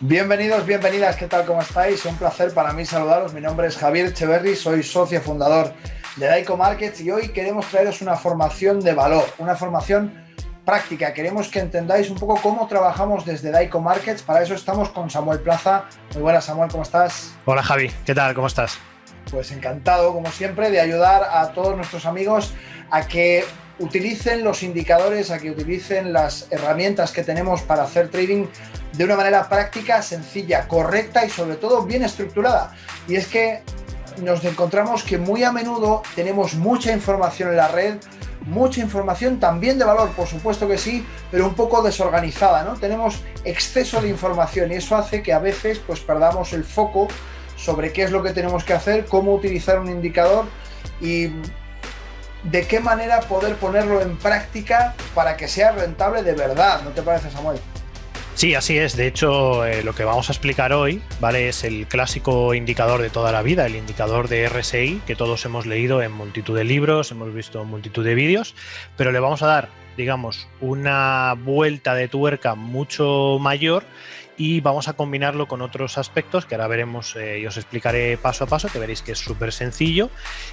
Bienvenidos, bienvenidas, ¿qué tal? ¿Cómo estáis? Un placer para mí saludaros. Mi nombre es Javier Echeverry, soy socio fundador de Daico Markets y hoy queremos traeros una formación de valor, una formación práctica. Queremos que entendáis un poco cómo trabajamos desde Daico Markets. Para eso estamos con Samuel Plaza. Muy buenas, Samuel, ¿cómo estás? Hola Javi, ¿qué tal? ¿Cómo estás? Pues encantado, como siempre, de ayudar a todos nuestros amigos a que utilicen los indicadores, a que utilicen las herramientas que tenemos para hacer trading de una manera práctica, sencilla, correcta y sobre todo bien estructurada. Y es que nos encontramos que muy a menudo tenemos mucha información en la red, mucha información también de valor, por supuesto que sí, pero un poco desorganizada, ¿no? Tenemos exceso de información y eso hace que a veces pues perdamos el foco sobre qué es lo que tenemos que hacer, cómo utilizar un indicador y de qué manera poder ponerlo en práctica para que sea rentable de verdad. ¿No te parece, Samuel? Sí, así es. De hecho, lo que vamos a explicar hoy, ¿vale? Es el clásico indicador de toda la vida, el indicador de RSI, que todos hemos leído en multitud de libros, hemos visto en multitud de vídeos, pero le vamos a dar, digamos, una vuelta de tuerca mucho mayor y vamos a combinarlo con otros aspectos que ahora veremos y os explicaré paso a paso, que veréis que es súper sencillo,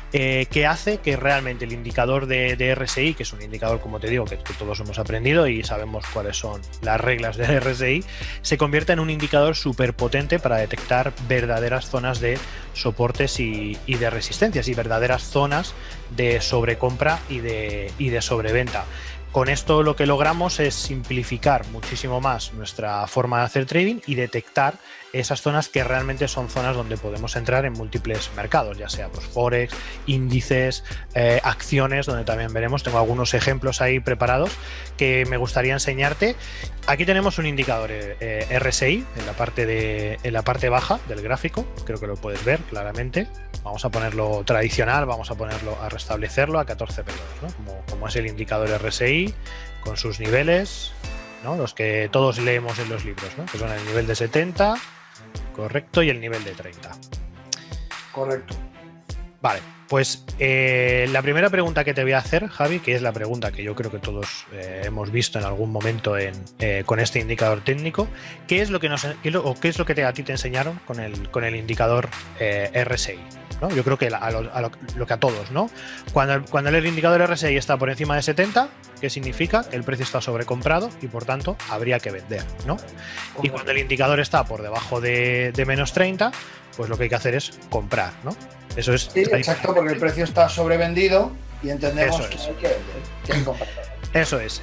que hace que realmente el indicador de RSI, que es un indicador, como te digo, que todos hemos aprendido y sabemos cuáles son las reglas del RSI, se convierta en un indicador súper potente para detectar verdaderas zonas de soportes y de resistencias y verdaderas zonas de sobrecompra y de sobreventa. Con esto lo que logramos es simplificar muchísimo más nuestra forma de hacer trading y detectar esas zonas que realmente son zonas donde podemos entrar en múltiples mercados, ya sea pues, Forex, índices, acciones, donde también veremos. Tengo algunos ejemplos ahí preparados que me gustaría enseñarte. Aquí tenemos un indicador RSI en la parte baja del gráfico, creo que lo puedes ver claramente. Vamos a ponerlo tradicional, vamos a ponerlo a restablecerlo a 14 periodos, ¿no? Como es el indicador RSI, con sus niveles, ¿no? Los que todos leemos en los libros, ¿no? Que son el nivel de 70, correcto, y el nivel de 30. Correcto. Vale, pues la primera pregunta que te voy a hacer, Javi, que es la pregunta que yo creo que todos hemos visto en algún momento con este indicador técnico, ¿qué es lo que a ti te enseñaron con el indicador RSI? ¿No? Yo creo que lo que a todos, ¿no? Cuando el indicador RSI está por encima de 70, ¿qué significa? Que el precio está sobrecomprado y por tanto habría que vender, ¿no? Y cuando el indicador está por debajo de menos 30, pues lo que hay que hacer es comprar, ¿no? Eso es. Sí, exacto, porque el precio está sobrevendido y entendemos Eso que es. hay que vender, que hay que comprar. Eso es.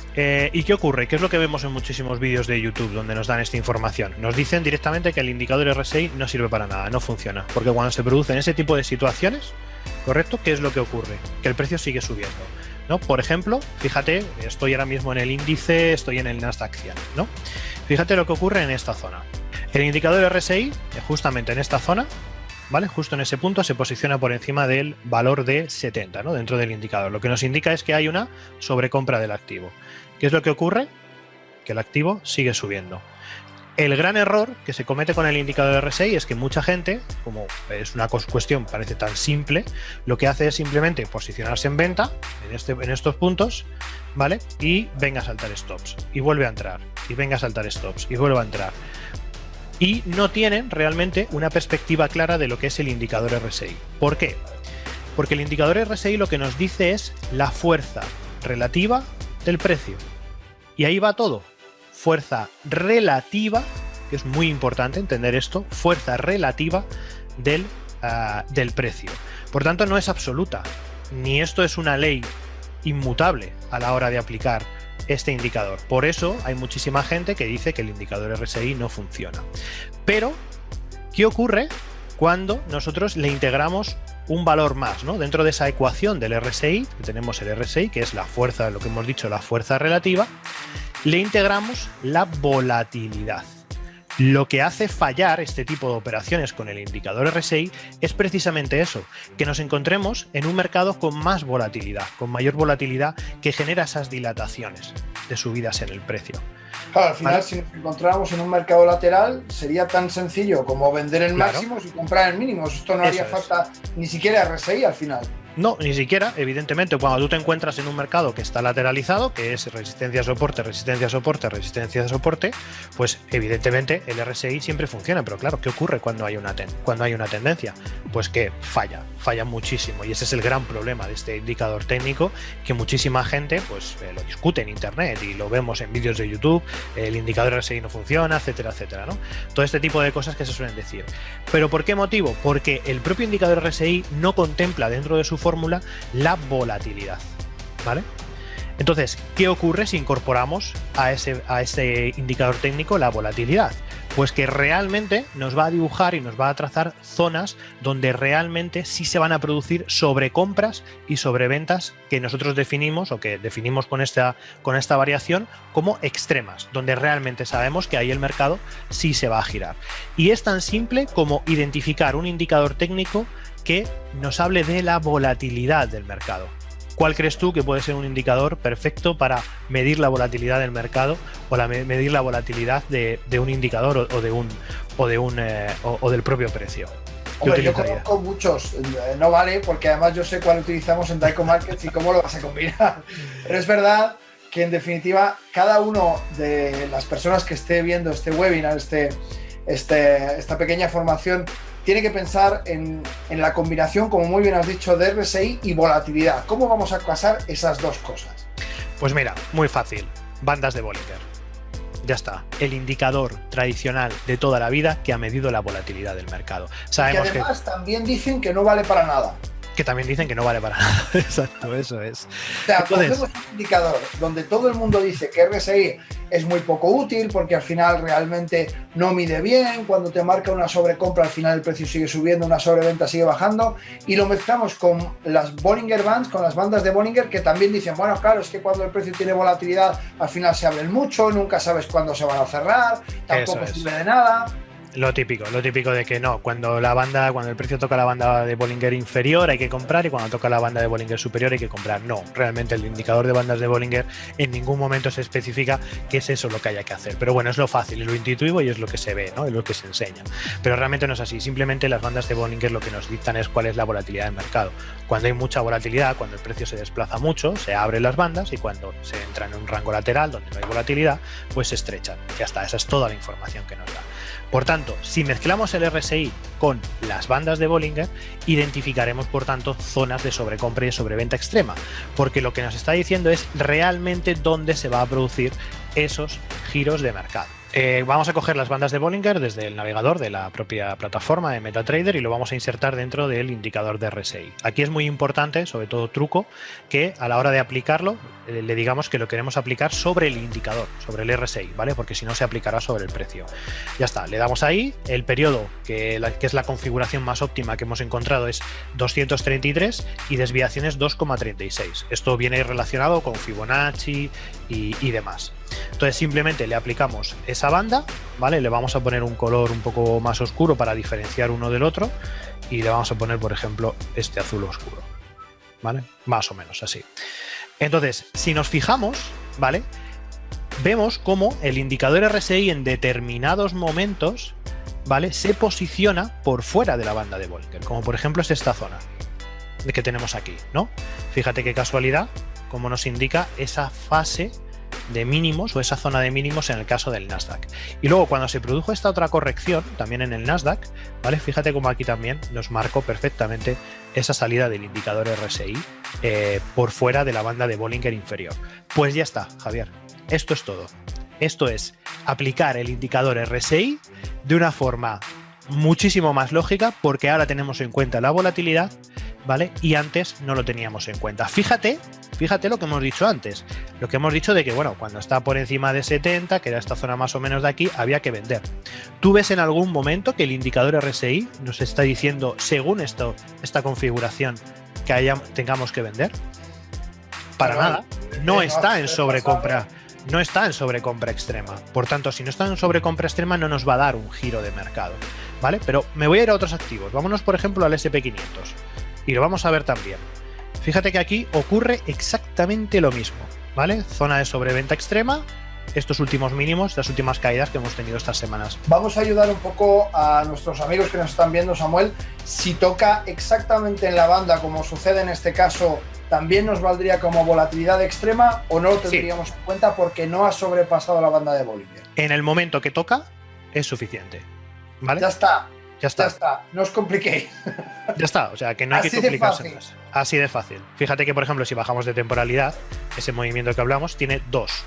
¿Y qué ocurre? ¿Qué es lo que vemos en muchísimos vídeos de YouTube donde nos dan esta información? Nos dicen directamente que el indicador RSI no sirve para nada, no funciona. Porque cuando se producen ese tipo de situaciones, ¿correcto? ¿Qué es lo que ocurre? Que el precio sigue subiendo, ¿no? Por ejemplo, fíjate, estoy ahora mismo en el índice, estoy en el Nasdaq 100, ¿no? Fíjate lo que ocurre en esta zona. El indicador RSI, justamente en esta zona, ¿vale? Justo en ese punto se posiciona por encima del valor de 70, ¿no? Dentro del indicador. Lo que nos indica es que hay una sobrecompra del activo. ¿Qué es lo que ocurre? Que el activo sigue subiendo. El gran error que se comete con el indicador RSI es que mucha gente, como es una cuestión parece tan simple, lo que hace es simplemente posicionarse en venta en estos puntos, ¿vale? Y venga a saltar stops. Y vuelve a entrar. Y venga a saltar stops. Y vuelve a entrar. Y no tienen realmente una perspectiva clara de lo que es el indicador RSI. ¿Por qué? Porque el indicador RSI lo que nos dice es la fuerza relativa del precio. Y ahí va todo. Fuerza relativa, que es muy importante entender esto, fuerza relativa del precio. Por tanto, no es absoluta, ni esto es una ley inmutable a la hora de aplicar este indicador. Por eso hay muchísima gente que dice que el indicador RSI no funciona. Pero, ¿qué ocurre cuando nosotros le integramos un valor más, ¿no? Dentro de esa ecuación del RSI, que tenemos el RSI, que es la fuerza, lo que hemos dicho, la fuerza relativa, le integramos la volatilidad. Lo que hace fallar este tipo de operaciones con el indicador RSI es precisamente eso, que nos encontremos en un mercado con más volatilidad, con mayor volatilidad que genera esas dilataciones de subidas en el precio. Claro, al final, ¿vale? Si nos encontráramos en un mercado lateral, sería tan sencillo como vender en máximos y comprar en mínimos. Esto no haría falta ni siquiera RSI al final. No, ni siquiera, evidentemente, cuando tú te encuentras en un mercado que está lateralizado, que es resistencia, soporte, resistencia, soporte, resistencia, soporte, pues evidentemente el RSI siempre funciona. Pero claro, ¿qué ocurre cuando hay una tendencia? Pues que falla muchísimo. Y ese es el gran problema de este indicador técnico, que muchísima gente pues lo discute en internet y lo vemos en vídeos de YouTube, el indicador RSI no funciona, etcétera, etcétera, ¿no? Todo este tipo de cosas que se suelen decir. ¿Pero por qué motivo? Porque el propio indicador RSI no contempla dentro de su fórmula la volatilidad, ¿vale? Entonces, ¿qué ocurre si incorporamos a ese indicador técnico la volatilidad? Pues que realmente nos va a dibujar y nos va a trazar zonas donde realmente sí se van a producir sobrecompras y sobreventas que nosotros definimos o que definimos con esta variación como extremas, donde realmente sabemos que ahí el mercado sí se va a girar. Y es tan simple como identificar un indicador técnico que nos hable de la volatilidad del mercado. ¿Cuál crees tú que puede ser un indicador perfecto para medir la volatilidad del mercado o medir la volatilidad de un indicador o del propio precio? Hombre, yo conozco muchos, no vale, porque además yo sé cuál utilizamos en Daico Markets y cómo lo vas a combinar. Pero es verdad que en definitiva cada uno de las personas que esté viendo este webinar, esta pequeña formación, tiene que pensar en la combinación, como muy bien has dicho, de RSI y volatilidad. ¿Cómo vamos a casar esas dos cosas? Pues mira, muy fácil. Bandas de Bollinger. Ya está. El indicador tradicional de toda la vida que ha medido la volatilidad del mercado. Sabemos que además también dicen que no vale para nada. Que también dicen que no vale para nada. Exacto, eso es. O sea, cogemos un indicador donde todo el mundo dice que RSI es muy poco útil porque al final realmente no mide bien, cuando te marca una sobrecompra al final el precio sigue subiendo, una sobreventa sigue bajando, y lo mezclamos con las Bollinger Bands, con las bandas de Bollinger, que también dicen, bueno, claro, es que cuando el precio tiene volatilidad al final se abren mucho, nunca sabes cuándo se van a cerrar, tampoco sirve de nada. Lo típico de que no, cuando el precio toca la banda de Bollinger inferior hay que comprar y cuando toca la banda de Bollinger superior hay que comprar. No, realmente el indicador de bandas de Bollinger en ningún momento se especifica qué es eso lo que haya que hacer. Pero bueno, es lo fácil, es lo intuitivo y es lo que se ve, ¿no? Es lo que se enseña. Pero realmente no es así. Simplemente las bandas de Bollinger lo que nos dictan es cuál es la volatilidad del mercado. Cuando hay mucha volatilidad, cuando el precio se desplaza mucho, se abren las bandas y cuando se entra en un rango lateral donde no hay volatilidad, pues se estrechan. Ya está, esa es toda la información que nos da. Por tanto, si mezclamos el RSI con las bandas de Bollinger, identificaremos, por tanto, zonas de sobrecompra y de sobreventa extrema, porque lo que nos está diciendo es realmente dónde se va a producir esos giros de mercado. Vamos a coger las bandas de Bollinger desde el navegador de la propia plataforma de MetaTrader y lo vamos a insertar dentro del indicador de RSI. Aquí es muy importante, sobre todo truco, que a la hora de aplicarlo le digamos que lo queremos aplicar sobre el indicador, sobre el RSI, ¿vale? Porque si no se aplicará sobre el precio. Ya está, le damos ahí, el periodo, que es la configuración más óptima que hemos encontrado, es 233 y desviaciones 2,36. Esto viene relacionado con Fibonacci y demás. Entonces simplemente le aplicamos esa banda, ¿vale? Le vamos a poner un color un poco más oscuro para diferenciar uno del otro y le vamos a poner, por ejemplo, este azul oscuro, ¿vale? Más o menos así. Entonces, si nos fijamos, ¿vale? Vemos cómo el indicador RSI en determinados momentos, ¿vale? Se posiciona por fuera de la banda de Bollinger, como por ejemplo es esta zona que tenemos aquí, ¿no? Fíjate qué casualidad, como nos indica esa fase de mínimos o esa zona de mínimos en el caso del Nasdaq. Y luego cuando se produjo esta otra corrección, también en el Nasdaq, ¿vale? Fíjate cómo aquí también nos marcó perfectamente esa salida del indicador RSI por fuera de la banda de Bollinger inferior. Pues ya está, Javier. Esto es todo. Esto es aplicar el indicador RSI de una forma muchísimo más lógica porque ahora tenemos en cuenta la volatilidad, ¿vale? Y antes no lo teníamos en cuenta. Fíjate lo que hemos dicho antes. Lo que hemos dicho de que, bueno, cuando está por encima de 70, que era esta zona más o menos de aquí, había que vender. ¿Tú ves en algún momento que el indicador RSI nos está diciendo, según esta configuración, que tengamos que vender? Para nada. No está en sobrecompra. No está en sobrecompra extrema. Por tanto, si no está en sobrecompra extrema, no nos va a dar un giro de mercado, ¿vale? Pero me voy a ir a otros activos. Vámonos, por ejemplo, al SP500. Y lo vamos a ver también. Fíjate que aquí ocurre exactamente lo mismo, ¿vale? Zona de sobreventa extrema, estos últimos mínimos, estas últimas caídas que hemos tenido estas semanas. Vamos a ayudar un poco a nuestros amigos que nos están viendo, Samuel. Si toca exactamente en la banda, como sucede en este caso, ¿también nos valdría como volatilidad extrema o no lo tendríamos en cuenta porque no ha sobrepasado la banda de Bollinger? En el momento que toca es suficiente, ¿vale? Ya está. Ya está. No os compliquéis. Ya está, o sea que no hay que complicarse más. Así de fácil. Fíjate que, por ejemplo, si bajamos de temporalidad, ese movimiento que hablamos tiene dos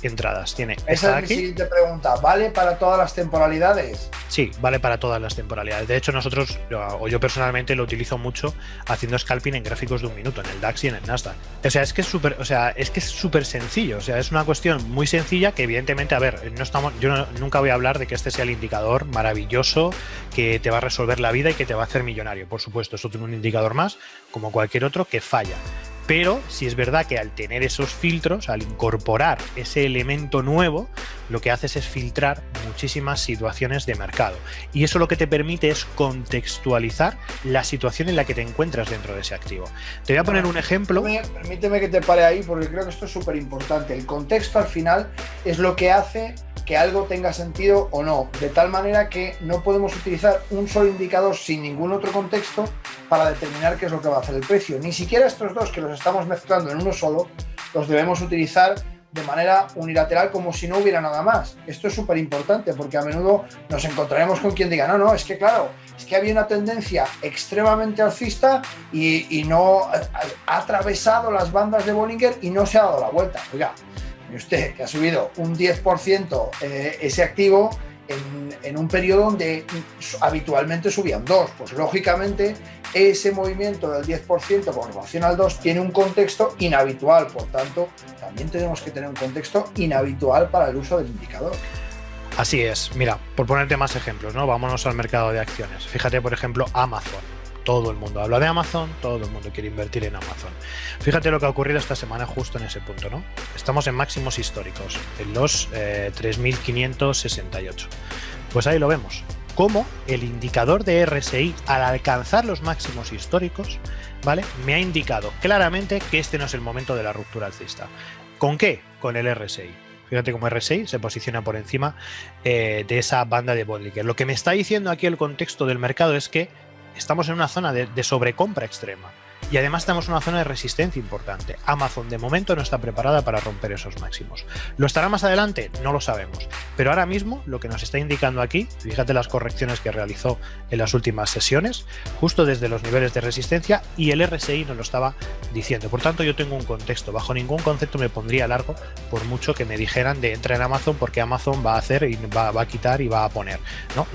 entradas. Tiene esa es mi siguiente pregunta. ¿Vale para todas las temporalidades? Sí, vale para todas las temporalidades. De hecho, nosotros, o yo personalmente, lo utilizo mucho haciendo scalping en gráficos de un minuto, en el DAX y en el Nasdaq. O sea, es que es súper sencillo. O sea, es una cuestión muy sencilla que, evidentemente, a ver, nunca voy a hablar de que este sea el indicador maravilloso que te va a resolver la vida y que te va a hacer millonario. Por supuesto, es un indicador más, como cualquier otro, que falla. Pero sí es verdad que al tener esos filtros, al incorporar ese elemento nuevo, lo que haces es filtrar muchísimas situaciones de mercado. Y eso lo que te permite es contextualizar la situación en la que te encuentras dentro de ese activo. Te voy a poner un ejemplo. Permíteme que te pare ahí porque creo que esto es súper importante. El contexto al final es lo que hace que algo tenga sentido o no, de tal manera que no podemos utilizar un solo indicador sin ningún otro contexto para determinar qué es lo que va a hacer el precio. Ni siquiera estos dos que los estamos mezclando en uno solo los debemos utilizar de manera unilateral como si no hubiera nada más. Esto es súper importante porque a menudo nos encontraremos con quien diga no, es que claro, es que había una tendencia extremadamente alcista y no ha atravesado las bandas de Bollinger y no se ha dado la vuelta. Oiga, usted que ha subido un 10% ese activo en un periodo donde habitualmente subían 2, pues lógicamente ese movimiento del 10% con relación al 2 tiene un contexto inhabitual, por tanto también tenemos que tener un contexto inhabitual para el uso del indicador. Así es, mira, por ponerte más ejemplos, ¿no? Vámonos al mercado de acciones. Fíjate, por ejemplo, Amazon. Todo el mundo habla de Amazon, todo el mundo quiere invertir en Amazon. Fíjate lo que ha ocurrido esta semana justo en ese punto, ¿no? Estamos en máximos históricos, en los 3.568. Pues ahí lo vemos. Cómo el indicador de RSI, al alcanzar los máximos históricos, ¿vale? Me ha indicado claramente que este no es el momento de la ruptura alcista. ¿Con qué? Con el RSI. Fíjate cómo RSI se posiciona por encima de esa banda de Bollinger. Lo que me está diciendo aquí el contexto del mercado es que estamos en una zona de sobrecompra extrema y además estamos en una zona de resistencia importante. Amazon de momento no está preparada para romper esos máximos. ¿Lo estará más adelante? No lo sabemos. Pero ahora mismo lo que nos está indicando aquí, fíjate las correcciones que realizó en las últimas sesiones, justo desde los niveles de resistencia, y el RSI nos lo estaba diciendo. Por tanto, yo tengo un contexto. Bajo ningún concepto me pondría largo por mucho que me dijeran de entrar en Amazon porque Amazon va a hacer y va a quitar y va a poner. No.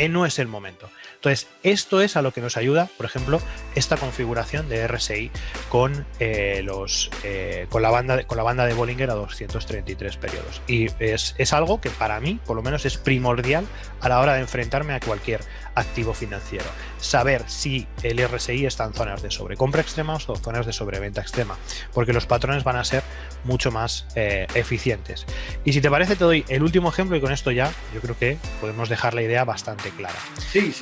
No es el momento. Entonces, esto es a lo que nos ayuda, por ejemplo, esta configuración de RSI con la banda de Bollinger a 233 periodos. Y es algo que para mí, por lo menos, es primordial a la hora de enfrentarme a cualquier activo financiero. Saber si el RSI está en zonas de sobrecompra extrema o zonas de sobreventa extrema, porque los patrones van a ser mucho más eficientes. Y si te parece, te doy el último ejemplo y con esto ya yo creo que podemos dejar la idea bastante clara. Sí.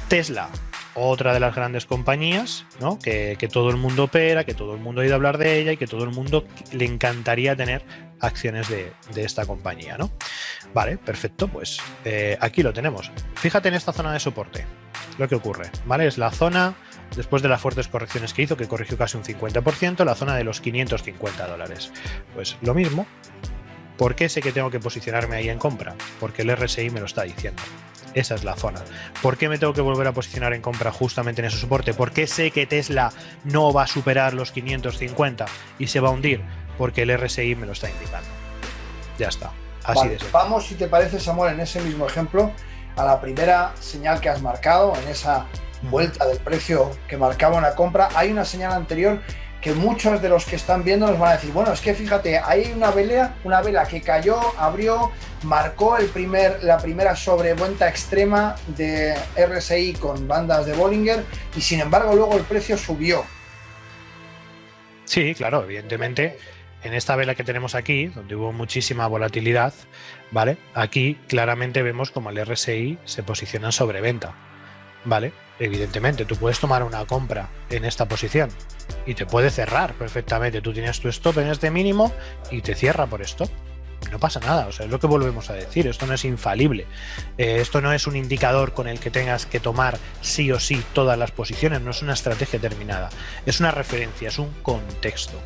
Tesla, otra de las grandes compañías, ¿no? que todo el mundo opera, que todo el mundo ha oído hablar de ella y que todo el mundo le encantaría tener acciones de esta compañía, ¿no? Vale, perfecto, pues aquí lo tenemos. Fíjate en esta zona de soporte, lo que ocurre, ¿vale? Es la zona, después de las fuertes correcciones que hizo, que corrigió casi un 50%, la zona de los $550. Pues lo mismo. ¿Por qué sé que tengo que posicionarme ahí en compra? Porque el RSI me lo está diciendo. Esa es la zona. ¿Por qué me tengo que volver a posicionar en compra justamente en ese soporte? ¿Por qué sé que Tesla no va a superar los 550 y se va a hundir? Porque el RSI me lo está indicando. Ya está. Así de simple. Vamos, si te parece, Samuel, en ese mismo ejemplo, a la primera señal que has marcado, en esa vuelta del precio que marcaba una compra. Hay una señal anterior que muchos de los que están viendo nos van a decir, bueno, es que fíjate, hay una vela que cayó, abrió, marcó la primera sobreventa extrema de RSI con bandas de Bollinger y sin embargo luego el precio subió. Sí, claro, evidentemente, en esta vela que tenemos aquí, donde hubo muchísima volatilidad, ¿vale? Aquí claramente vemos como el RSI se posiciona en sobreventa, ¿vale? Evidentemente, tú puedes tomar una compra en esta posición y te puede cerrar perfectamente. Tú tienes tu stop en este mínimo y te cierra por stop. no pasa nada, o sea, es lo que volvemos a decir, esto no es infalible, esto no es un indicador con el que tengas que tomar sí o sí todas las posiciones, no es una estrategia determinada, es una referencia, es un contexto.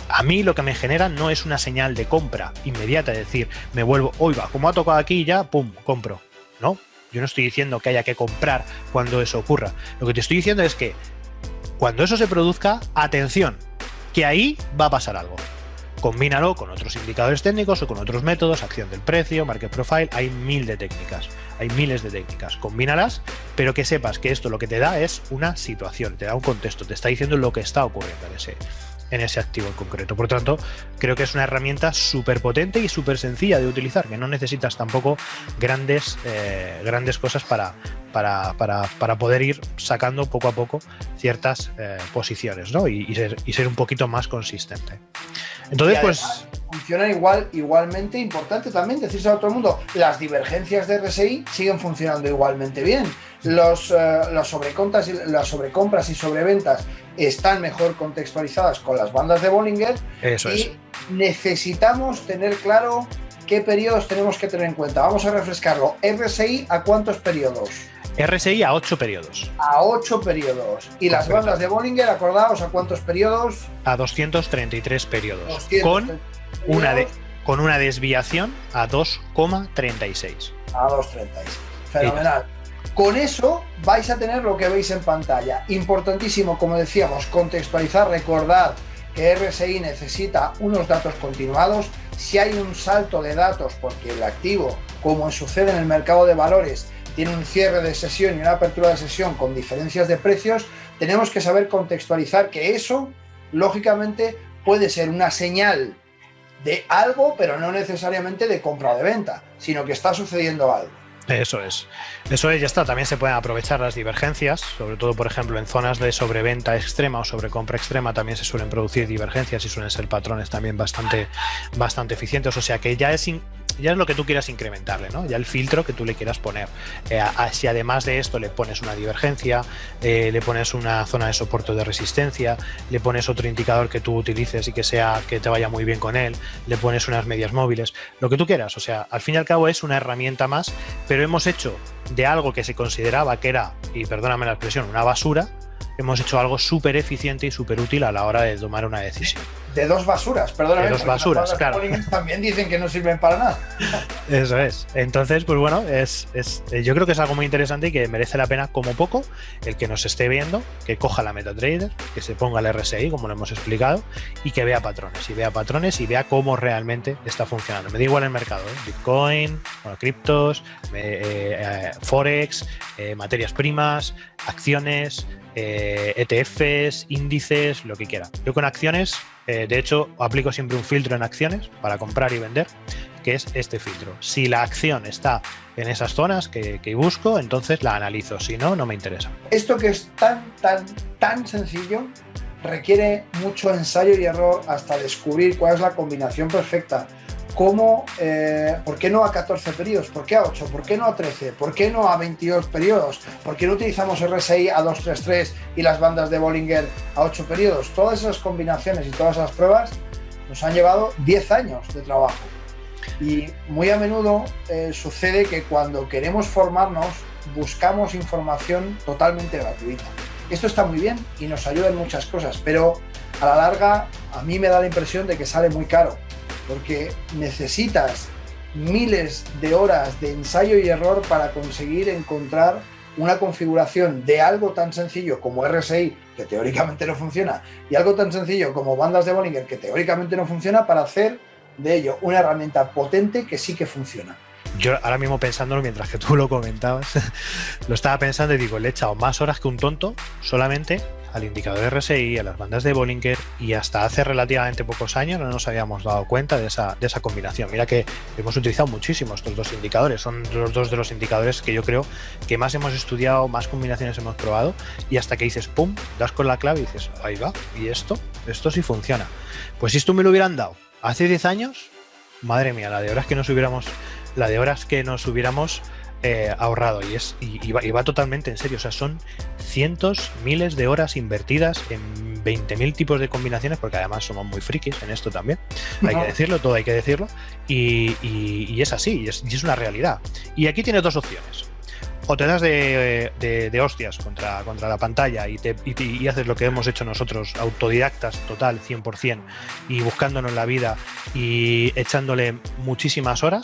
A mí lo que me genera no es una señal de compra inmediata, es decir, me vuelvo, hoy va, como ha tocado aquí ya, pum, compro. No, yo no estoy diciendo que haya que comprar cuando eso ocurra. Lo que te estoy diciendo es que cuando eso se produzca, atención, que ahí va a pasar algo. Combínalo con otros indicadores técnicos o con otros métodos, acción del precio, market profile, hay miles de técnicas. Combínalas, pero que sepas que esto lo que te da es una situación, te da un contexto, te está diciendo lo que está ocurriendo en ese activo en concreto. Por tanto, creo que es una herramienta súper potente y súper sencilla de utilizar, que no necesitas tampoco grandes cosas para poder ir sacando poco a poco ciertas posiciones, ¿no? y ser un poquito más consistente. Entonces, pues funciona igualmente importante también decirse a todo el mundo, las divergencias de RSI siguen funcionando igualmente bien. Las sobrecompras y sobreventas están mejor contextualizadas con las bandas de Bollinger. Eso y es. Necesitamos tener claro qué periodos tenemos que tener en cuenta. Vamos a refrescarlo. ¿RSI a cuántos periodos? RSI a 8 periodos. A 8 periodos. ¿Y las bandas de Bollinger, acordaos, a cuántos periodos? A 233 periodos. 233 con una desviación a 2,36. A 2,36. Fenomenal. Con eso vais a tener lo que veis en pantalla. Importantísimo, como decíamos, contextualizar, recordar que RSI necesita unos datos continuados. Si hay un salto de datos porque el activo, como sucede en el mercado de valores, tiene un cierre de sesión y una apertura de sesión con diferencias de precios, tenemos que saber contextualizar que eso, lógicamente, puede ser una señal de algo, pero no necesariamente de compra o de venta, sino que está sucediendo algo. Eso es, ya está. También se pueden aprovechar las divergencias, sobre todo, por ejemplo, en zonas de sobreventa extrema o sobrecompra extrema también se suelen producir divergencias y suelen ser patrones también bastante eficientes. O sea que ya es lo que tú quieras incrementarle, ¿no? Ya el filtro que tú le quieras poner. Si además de esto le pones una divergencia, le pones una zona de soporte o de resistencia, le pones otro indicador que tú utilices y que te vaya muy bien con él, le pones unas medias móviles, lo que tú quieras. O sea, al fin y al cabo es una herramienta más, pero hemos hecho de algo que se consideraba que era, y perdóname la expresión, una basura, hemos hecho algo súper eficiente y súper útil a la hora de tomar una decisión. De dos basuras, perdóname. De dos basuras, claro. También dicen que no sirven para nada. Eso es. Entonces, pues bueno, yo creo que es algo muy interesante y que merece la pena, como poco, el que nos esté viendo, que coja la MetaTrader, que se ponga el RSI, como lo hemos explicado, y que vea patrones y vea cómo realmente está funcionando. Me da igual el mercado, Bitcoin, criptos, Forex, materias primas, acciones, ETFs, índices, lo que quiera. Yo con acciones, de hecho, aplico siempre un filtro en acciones para comprar y vender, que es este filtro. Si la acción está en esas zonas que busco, entonces la analizo. Si no, no me interesa. Esto que es tan sencillo requiere mucho ensayo y error hasta descubrir cuál es la combinación perfecta. ¿Por qué no a 14 periodos? ¿Por qué a 8? ¿Por qué no a 13? ¿Por qué no a 22 periodos? ¿Por qué no utilizamos RSI a 233 y las bandas de Bollinger a 8 periodos? Todas esas combinaciones y todas esas pruebas nos han llevado 10 años de trabajo. Y muy a menudo sucede que cuando queremos formarnos buscamos información totalmente gratuita. Esto está muy bien y nos ayuda en muchas cosas, pero a la larga a mí me da la impresión de que sale muy caro, porque necesitas miles de horas de ensayo y error para conseguir encontrar una configuración de algo tan sencillo como RSI, que teóricamente no funciona, y algo tan sencillo como bandas de Bollinger, que teóricamente no funciona, para hacer de ello una herramienta potente que sí que funciona. Yo ahora mismo pensándolo, mientras que tú lo comentabas, lo estaba pensando y digo, le he echado más horas que un tonto solamente al indicador RSI, a las bandas de Bollinger, y hasta hace relativamente pocos años no nos habíamos dado cuenta de esa combinación. Mira que hemos utilizado muchísimo estos dos indicadores, son los dos de los indicadores que yo creo que más hemos estudiado, más combinaciones hemos probado, y hasta que dices, pum, das con la clave y dices, ahí va, y esto sí funciona. Pues si esto me lo hubieran dado hace 10 años, madre mía, la de horas que nos hubiéramos ahorrado, y va totalmente en serio. O sea, son cientos, miles de horas invertidas en 20.000 tipos de combinaciones, porque además somos muy frikis en esto también. hay que decirlo, todo hay que decirlo, y es así, y es una realidad. Y aquí tienes dos opciones. O te das de hostias contra la pantalla y haces lo que hemos hecho nosotros, autodidactas total, 100%, y buscándonos la vida y echándole muchísimas horas,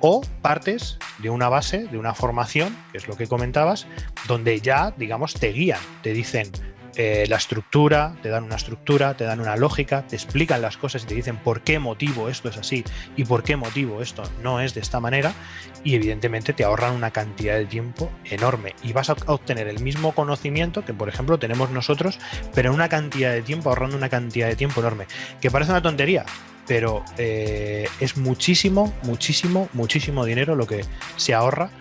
o partes de una base, de una formación, que es lo que comentabas, donde ya, digamos, te guían, te dicen la estructura, te dan una estructura, te dan una lógica, te explican las cosas y te dicen por qué motivo esto es así y por qué motivo esto no es de esta manera, y evidentemente te ahorran una cantidad de tiempo enorme y vas a obtener el mismo conocimiento que, por ejemplo, tenemos nosotros, pero en una cantidad de tiempo, ahorrando una cantidad de tiempo enorme, que parece una tontería, pero es muchísimo dinero lo que se ahorra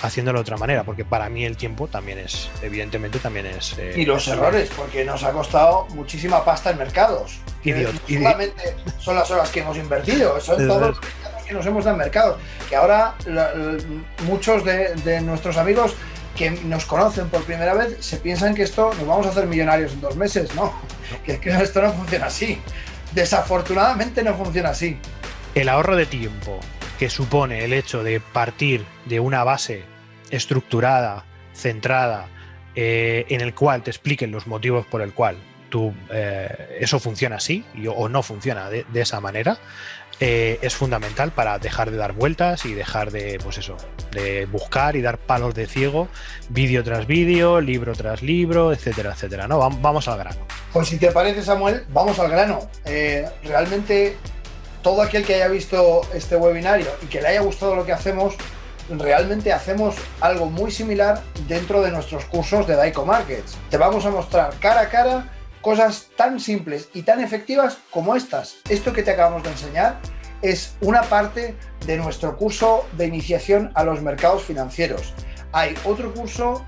haciéndolo de otra manera, porque para mí el tiempo también es, evidentemente, también es... y los errores, porque nos ha costado muchísima pasta en mercados. Solamente son las horas que hemos invertido, son todos los que nos hemos dado en mercados, que ahora muchos de nuestros amigos que nos conocen por primera vez se piensan que esto nos vamos a hacer millonarios en 2 meses, no, que esto no funciona así. Desafortunadamente no funciona así. El ahorro de tiempo que supone el hecho de partir de una base estructurada, centrada, en el cual te expliquen los motivos por el cual eso funciona así o no funciona de esa manera, es fundamental para dejar de dar vueltas y dejar de, pues eso, de buscar y dar palos de ciego, vídeo tras vídeo, libro tras libro, etcétera, etcétera, ¿no? Vamos al grano. Pues si te parece, Samuel, vamos al grano. Realmente todo aquel que haya visto este webinario y que le haya gustado lo que hacemos, realmente hacemos algo muy similar dentro de nuestros cursos de Daico Markets. Te vamos a mostrar cara a cara cosas tan simples y tan efectivas como estas. Esto que te acabamos de enseñar es una parte de nuestro curso de iniciación a los mercados financieros. Hay otro curso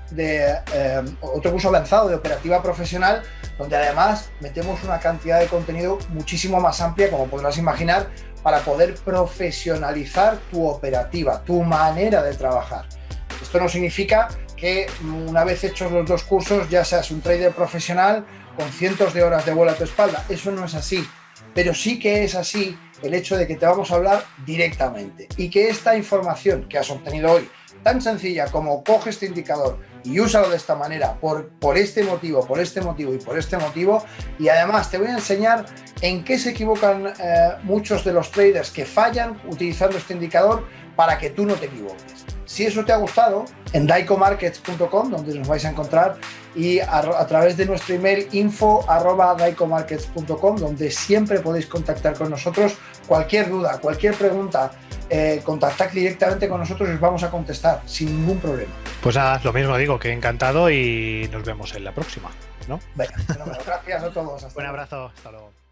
avanzado de operativa profesional, donde además metemos una cantidad de contenido muchísimo más amplia, como podrás imaginar, para poder profesionalizar tu operativa, tu manera de trabajar. Esto no significa que una vez hechos los 2 cursos ya seas un trader profesional con cientos de horas de vuelo a tu espalda. Eso no es así, pero sí que es así el hecho de que te vamos a hablar directamente y que esta información que has obtenido hoy, tan sencilla como coge este indicador y úsalo de esta manera por este motivo y por este motivo, y además te voy a enseñar en qué se equivocan muchos de los traders que fallan utilizando este indicador para que tú no te equivoques. Si eso te ha gustado, en daicomarkets.com, donde nos vais a encontrar, y a través de nuestro email info@daicomarkets.com, donde siempre podéis contactar con nosotros. Cualquier duda, cualquier pregunta, contactad directamente con nosotros y os vamos a contestar sin ningún problema. Pues nada, lo mismo digo, que encantado y nos vemos en la próxima, ¿no? Venga, gracias a todos. Un abrazo, hasta luego.